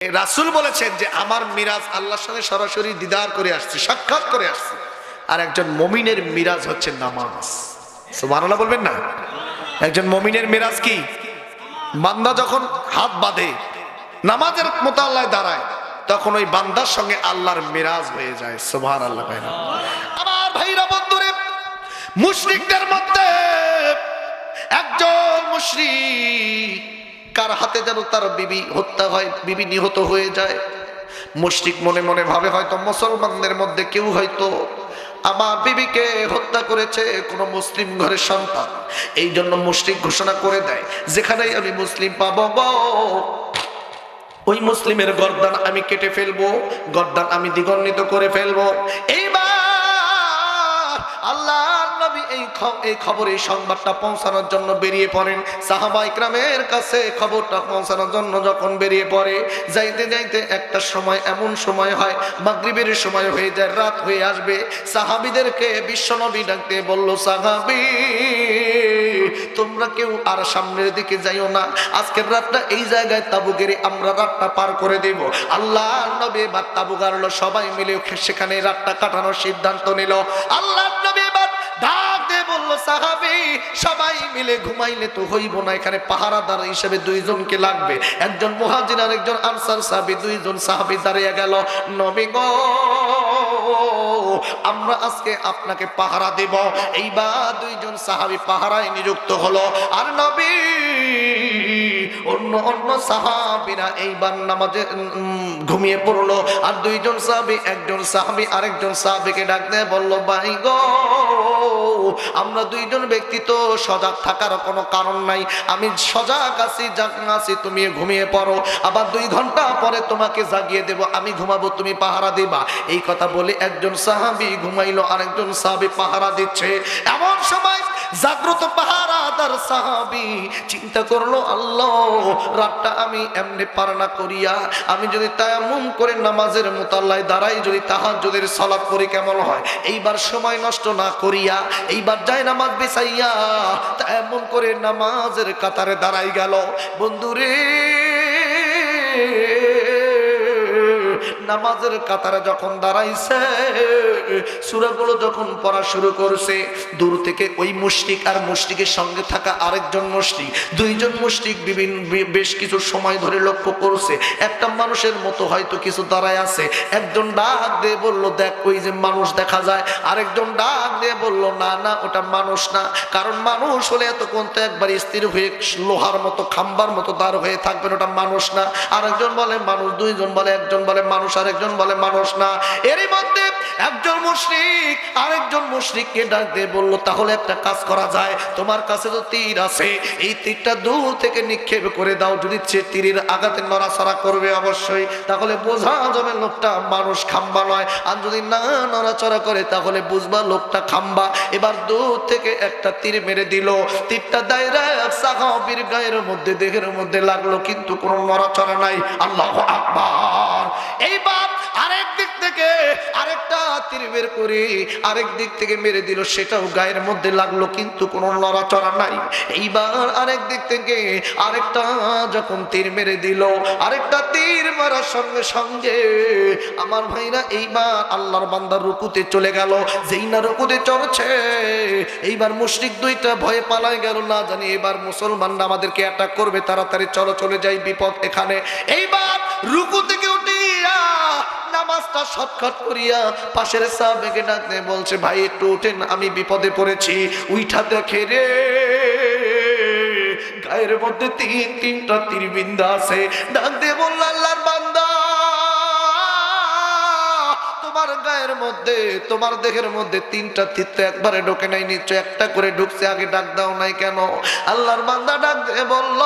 রাসূল বলেছেন যে আমার মিরাজ আল্লাহর সঙ্গে সরাসরি দিদার করে আসছে, সাক্ষাৎ করে আসছে। আর একজন মুমিনের মিরাজ হচ্ছে নামাজ। সুবহানাল্লাহ বলবেন না? একজন মুমিনের মিরাজ কি? বান্দা যখন হাত বাঁধে নামাজের মোতাল্লায় দাঁড়ায়, তখন ওই বান্দার সঙ্গে আল্লাহর মিরাজ হয়ে যায়। সুবহানাল্লাহ। আমার ভাইরা বন্ধুরে, মুশরিকদের মধ্যে একজন মুশরিক কার হাতে যেন তার বিবি হত্যা হয়, বিবি নিহত হয়ে যায়। মুশরিক মনে মনে ভাবে হয়তো মুসলমানদের মধ্যে কেউ হয়তো আমার বিবিকে হত্যা করেছে, কোন মুসলিম ঘরের সন্তান। এই জন্য মুশরিক ঘোষণা করে দেয়, যেখানেই আমি মুসলিম পাবো ওই মুসলিমের গর্দান আমি কেটে ফেলবো, গর্দান আমি দ্বিগন্ডিত করে ফেলবো। এইবার আল্লাহ নবী এই খবর, এই সংবাদটা পৌঁছানোর জন্য বেরিয়ে পড়েন। সাহাবা ইকরামের কাছে খবরটা পৌঁছানোর জন্য যখন বেরিয়ে পড়ে, যাইতে যাইতে একটা সময়, এমন সময় হয় মাগরিবের সময় হয়ে যায়, রাত হয়ে আসবে। সাহাবীদেরকে বিশ্বনবী ডাকতে বলল, সাহাবী তোমরা কেউ আর সামনের দিকে যাইও না, আজকের রাতটা এই জায়গায় তাবু গেড়ে আমরা রাতটা পার করে দেব। আল্লাহ নবী এবার তাবু গাড়লো, সবাই মিলে সেখানে রাতটা কাটানোর সিদ্ধান্ত নিল। আল্লাহ নবী এবার ডাক দিয়ে বলল, সাহাবী সবাই মিলে ঘুমাইলে তো হইব না, এখানে পাহারাদার হিসেবে দুইজনকে লাগবে, একজন মুহাজির আর একজন আনসার সাহাবী। দুইজন সাহাবী দাঁড়িয়ে গেল, নবী গো আমরা আজকে আপনাকে পাহারা দেব। এইবার দুইজন সাহাবী পাহারায় নিযুক্ত হলো। আর নবী অন্য সাহাবীরা এইবার নামাজে ঘুমিয়ে পড়লো। আর দুইজন সাহাবী, একজন সাহাবী আরেকজন সাহাবীকে ডাক দিয়ে বলল, ভাই গো আমরা দুইজন ব্যক্তি তো সজাগ থাকার কোনো কারণ নাই, আমি সজাগ আছি, আছি, তুমি ঘুমিয়ে পড়ো, আবার 2 ঘন্টা পরে তোমাকে জাগিয়ে দেব, আমি ঘুমাবো, তুমি পাহারা দিবা। এই কথা বলে একজন সাহাবী ঘুমাইলো, আরেকজন সাহাবী পাহারা দিচ্ছে। এমন সময় জাগ্রত পাহারাদার সাহাবী চিন্তা করলো, আল্লাহ রাতটা আমি এমনি পার না করিয়া আমি যদি তায়াম্মুম করে নামাজের মুতাল্লায় দাঁড়াই, যদি তাহাজ্জুদের সালাত পড়ি কেমন হয়। এইবার সময় নষ্ট না করিয়া এইবার যায় নামাজ বিছাইয়া তায়াম্মুম করে নামাজের কাতারে দাঁড়াই গেল। বন্ধুরে নামাজের কাতারে যখন দাঁড়াইছে, সূরাগুলো যখন পড়া শুরু করছে, দূর থেকে ওই মুশরিক আর মুশরিকের সঙ্গে থাকা আরেকজন মুশরিক, দুইজন মুশরিক বেশ কিছু সময় ধরে লক্ষ্য করছে একটা মানুষের মতো হয়তো কিছু দাঁড়ায় আছে। একজন ডাক দিয়ে বলল, দেখ ওই যে মানুষ দেখা যায়। আরেকজন ডাক দিয়ে বলল, না না ওটা মানুষ না, কারণ মানুষ হলে এতক্ষণ তো একবার স্থির হয়ে লোহার মতো খাম্বার মতো দাঁড় হয়ে থাকবেন, ওটা মানুষ না। আরেকজন বলে মানুষ, দুইজন বলে, একজন বলে মানুষ, আরেকজন বলে মানুষ না। এরই মধ্যে একজন মুশরিক আরেকজন মুশরিককে ডাক দিয়ে বলল, তাহলে একটা কাজ করা যায়, তোমার কাছে তো তীর আছে, এই তীরটা দূর থেকে নিক্ষেপ করে দাও, যদি তীরের আঘাতে নড়াচড়া করবে অবশ্যই, তাহলে বোঝা যাবে লোকটা মানুষ, খাম্বা নয়। আর যদি না নড়াচড়া করে তাহলে বুঝবা লোকটা খাম্বা। এবার দূর থেকে একটা তীর মেরে দিল, তীরটা দায়রা সাহাবীর গায়ের মধ্যে, দেহের মধ্যে লাগলো, কিন্তু কোনো নড়াচড়া নাই। আল্লাহু আকবার। এইবার আরেক দিক থেকে আরেকটা তীর বের করে আরেক দিক থেকে মেরে দিল, সেটাও গায়ের মধ্যে লাগলো, কিন্তু কোনো নড়াচড়া নাই। এইবার আরেক দিক থেকে আরেকটা যখন তীর মেরে দিল, আরেকটা তীর মারার সঙ্গে সঙ্গে আমার ভাইরা এইবার আল্লাহর বান্দা রুকুতে চলে গেল। যেই না রুকুতে চড়ছে, এইবার মুশরিক দুইটা ভয়ে পালায় গেল, না জানি এবার মুসলমানরা আমাদেরকে অ্যাটাক করবে, তাড়াতাড়ি চলো, চলে যাই, বিপদ এখানে। এইবার রুকু থেকে উঠিয়া নামাজটা শর্টকাট করিয়া পাশের সাহাবীকে ডাকতে বলছে, ভাই একটু ওঠেন, আমি বিপদে পড়েছি। উইঠা দেখে রে গায়ের মধ্যে তিনটা তীরবিন্দু আছে। ডাক দিয়ে বলল, আল্লাহর বান্দা তোমার গায়ের মধ্যে, তোমার দেহের মধ্যে 3টা তীর তো একবারে ঢোকে নাই, নিশ্চয় একটা করে ঢুকছে, আগে ডাক দাও নাই কেন? আল্লাহর বান্দা ডাক দিয়ে বলল,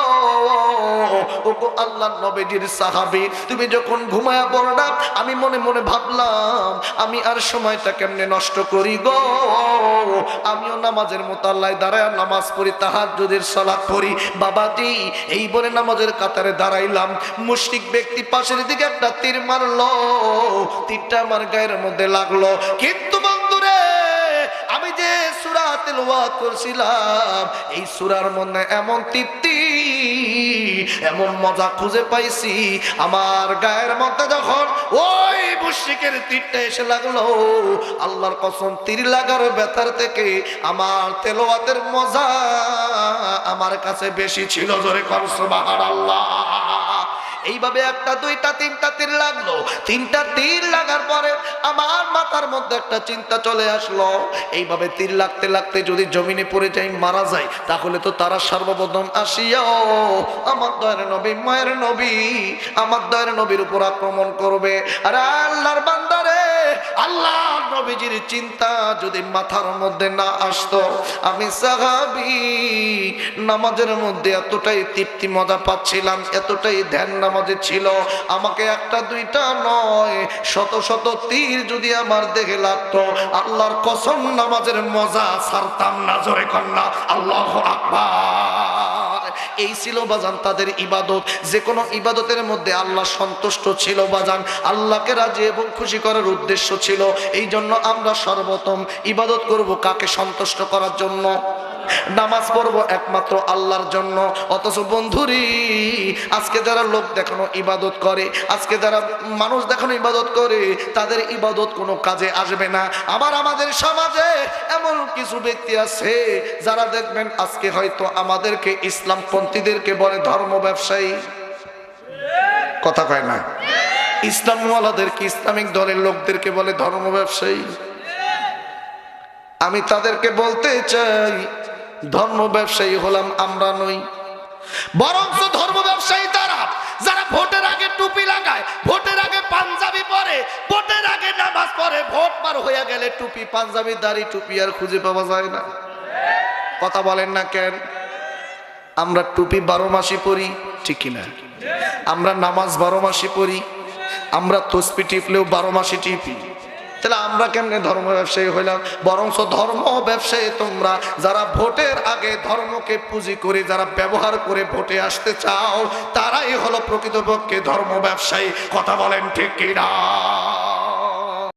ওগো আল্লাহর নবীজির সাহাবী, তুমি যখন ঘুমায়া পড়লা, আমি মনে মনে ভাবলাম আমি আর সময়টা কেমনে নষ্ট করি গো, আমিও নামাজের মুতাল্লায় দাঁড়ায় নামাজ পড়ি, তাহাজ্জুদের সালাত পড়ি। বাবাজি এই বলে নামাজের কাতারে দাঁড়াইলাম, মুশরিক ব্যক্তি পাশের দিকে একটা তীর মারলো, তীরটা আমার গায়ের মধ্যে লাগলো। কিন্তু বন্ধুরে আমি যে সূরা তেলাওয়াত করছিলাম, এই সূরার মধ্যে এমন তৃপ্তি এমন মজা খুঁজে পাইছি, আমার গায়ের মধ্যে যখন ওই মুশরিকের তীরটা এসে লাগলো, আল্লাহর কসম তীর লাগার ব্যথার থেকে আমার তেলাওয়াতের মজা আমার কাছে বেশি ছিল। জোরে কর সুবহানাল্লাহ। এইভাবে একটা দুইটা তিনটা তীর লাগলো। তিনটা তীর লাগার পরে আমার মাথার মধ্যে একটা চিন্তা চলে আসলো, এইভাবে তীর লাগতে লাগতে যদি জমিনে পড়ে যাই, মারা যায়, তাহলে তো তারা সর্বপ্রথম আসিয়াও আমার দয়ার নবী, মায়ের নবী, আমার দয়ার নবীর উপর আক্রমণ করবে। আর আল্লাহর বান্দারে, আল্লাহ নবীজির চিন্তা যদি মাথার মধ্যে না আসতো, আমি সাহাবী নামাজের মধ্যে এতটাই তৃপ্তি মজা পাচ্ছিলাম, এতটাই ধ্যান নামাজে ছিল, আমাকে একটা দুইটা নয় শত শত তীর যদি আমার দেখে লাগতো, আল্লাহর কসম নামাজের মজা ছাড়তাম না। জোরে কন্যা আল্লাহু আকবার। এই ছিল বাজান তাদের ইবাদত। যে কোনো ইবাদতের মধ্যে আল্লাহ সন্তুষ্ট ছিল বাজান, আল্লাহকে রাজি এবং খুশি করার উদ্দেশ্য ছিল। এই জন্য আমরা সর্বপ্রথম ইবাদত করব কাকে? সন্তুষ্ট করার জন্য। নামাজ পড়বো একমাত্র আল্লাহর জন্য। অথচ বন্ধুরি, আজকে যারা লোক দেখানো ইবাদত করে, আজকে যারা মানুষ দেখানো ইবাদত করে, তাদের ইবাদত কোনো কাজে আসবে না। আবার আমাদের সমাজে এমন কিছু ব্যক্তি আছে যারা দেখবেন আজকে হয়তো আমাদেরকে ইসলামপন্থীদেরকে বলে ধর্ম ব্যবসায়ী। কথা কয় না? ইসলামওয়ালাদেরকে, ইসলামিক দলের লোকদেরকে বলে ধর্ম ব্যবসায়ী। আমি তাদেরকে বলতে চাই, ধর্ম ব্যবসায়ী হলাম আমরা নই, বরঞ্চ ধর্ম ব্যবসায়ী তারা যারা ভোটের আগে টুপি লাগায়, ভোটের আগে পাঞ্জাবি পরে, ভোটের আগে নামাজ পড়ে, ভোট পার হয়ে গেলে টুপি, পাঞ্জাবি, দাড়ি, টুপি আর খুঁজে পাওয়া যায় না। কথা বলেন না কেন? আমরা টুপি 12 মাসই পরি, ঠিক কিনা? আমরা নামাজ 12 মাসই পড়ি, আমরা তসবি টিপলেও 12 মাসই টিপি। তাহলে আমরা কেমনে ধর্ম ব্যবসায়ী হইলাম? বরঞ্চ ধর্ম ব্যবসায়ী তোমরা যারা ভোটের আগে ধর্মকে পুঁজি করে, যারা ব্যবহার করে ভোটে আসতে চাও, তারাই হলো প্রকৃতপক্ষে ধর্ম ব্যবসায়ী। কথা বলেন ঠিক কিনা?